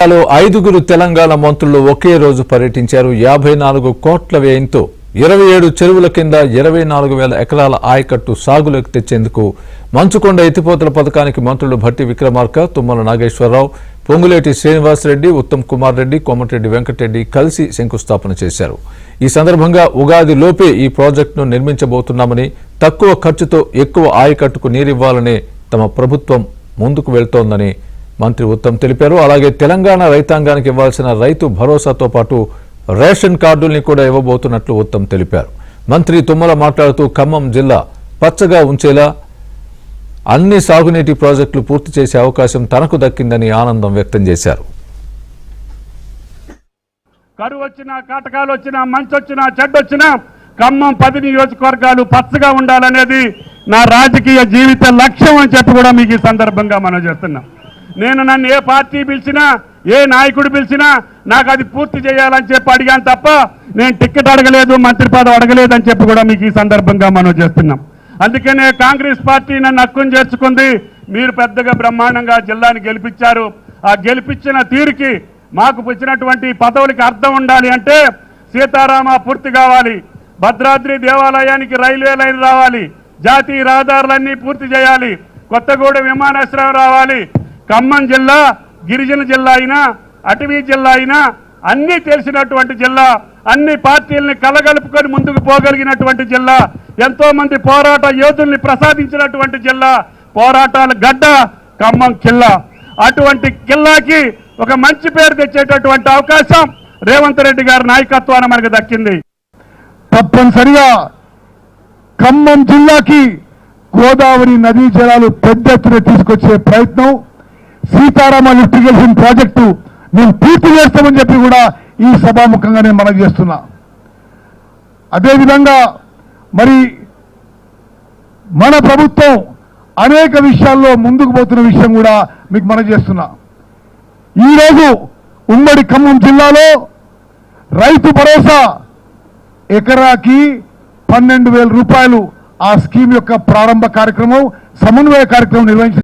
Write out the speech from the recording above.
ఐదుగురు తెలంగాణ మంత్రులు ఒకే రోజు పర్యటించారు. 54 కోట్ల వ్యయంతో 27 చెరువుల కింద 24,000 ఎకరాల ఆయకట్టు సాగులోకి తెచ్చేందుకు మంచుకొండ ఎత్తిపోతల పథకానికి మంత్రులు భట్టి విక్రమార్క, తుమ్మల నాగేశ్వరరావు, పొంగులేటి శ్రీనివాసరెడ్డి, ఉత్తమ్ కుమార్ రెడ్డి, కోమటిరెడ్డి వెంకటరెడ్డి కలిసి శంకుస్థాపన చేశారు. ఈ సందర్భంగా ఉగాది లోపే ఈ ప్రాజెక్టును నిర్మించబోతున్నామని, తక్కువ ఖర్చుతో ఎక్కువ ఆయకట్టుకు నీరివ్వాలనే తమ ప్రభుత్వం ముందుకు వెళ్తోందని మంత్రి ఉత్తమ్ తెలిపారు. అలాగే తెలంగాణ రైతాంగానికి ఇవ్వాల్సిన రైతు భరోసాతో పాటు రేషన్ కార్డుల్ని కూడా ఇవ్వబోతున్నట్లు ఉత్తమ్ తెలిపారు. మంత్రి తుమ్మల మాట్లాడుతూ ఖమ్మం జిల్లా పచ్చగా ఉంచేలా అన్ని సాగునీటి ప్రాజెక్టులు పూర్తి చేసే అవకాశం తనకు దక్కిందని ఆనందం వ్యక్తం చేశారు. కరువు వచ్చినా, కాటకాలు వచ్చినా, మంచు వచ్చినా, చెడ్డొచ్చినా ఖమ్మం 10 నియోజకవర్గాలు పచ్చగా ఉండాలనేది నా రాజకీయ జీవిత లక్ష్యం అని చెప్పి కూడా మీకు ఈ సందర్భంగా మనం చేస్తున్నాం. నన్ను ఏ పార్టీ పిలిచినా, ఏ నాయకుడు పిలిచినా నాకు అది పూర్తి చేయాలని చెప్పి అడిగాను తప్ప నేను టికెట్ అడగలేదు, మంత్రి పదవి అడగలేదు అని చెప్పి కూడా మీకు ఈ సందర్భంగా మనం చేస్తున్నాం. అందుకనే కాంగ్రెస్ పార్టీ నన్ను హక్కును చేర్చుకుంది. మీరు పెద్దగా బ్రహ్మాండంగా జిల్లాని గెలిపించారు. ఆ గెలిపించిన తీరుకి మాకు వచ్చినటువంటి పదవులకి అర్థం ఉండాలి అంటే సీతారామ పూర్తి కావాలి, భద్రాద్రి దేవాలయానికి రైల్వే లైన్ రావాలి, జాతీయ రహదారులన్నీ పూర్తి చేయాలి, కొత్తగూడెం విమానాశ్రయం రావాలి. ఖమ్మం జిల్లా గిరిజన జిల్లా అయినా, అటవీ జిల్లా అయినా అన్నీ తెలిసినటువంటి జిల్లా, అన్ని పార్టీల్ని కలగలుపుకొని ముందుకు పోగలిగినటువంటి జిల్లా, ఎంతో మంది పోరాట యోధుల్ని ప్రసాదించినటువంటి జిల్లా, పోరాటాల గడ్డ ఖమ్మం కిల్లా. అటువంటి కిల్లాకి ఒక మంచి పేరు తెచ్చేటటువంటి అవకాశం రేవంత్ రెడ్డి గారి నాయకత్వాన మనకు దక్కింది. తప్పనిసరిగా ఖమ్మం జిల్లాకి గోదావరి నదీ జలాలు పెద్ద ఎత్తున తీసుకొచ్చే ప్రయత్నం, సీతారామ లిఫ్ట్ ఇరిగేషన్ ప్రాజెక్టు మేము పూర్తి చేస్తామని చెప్పి కూడా ఈ సభాముఖంగా నేను మనవి చేస్తున్నా. అదేవిధంగా మరి మన ప్రభుత్వం అనేక విషయాల్లో ముందుకు పోతున్న విషయం కూడా మీకు మనవి చేస్తున్నా. ఈరోజు ఉమ్మడి ఖమ్మం జిల్లాలో రైతు భరోసా ఎకరాకి 12,000 రూపాయలు ఆ స్కీమ్ యొక్క ప్రారంభ కార్యక్రమం, సమన్వయ కార్యక్రమం నిర్వహించారు.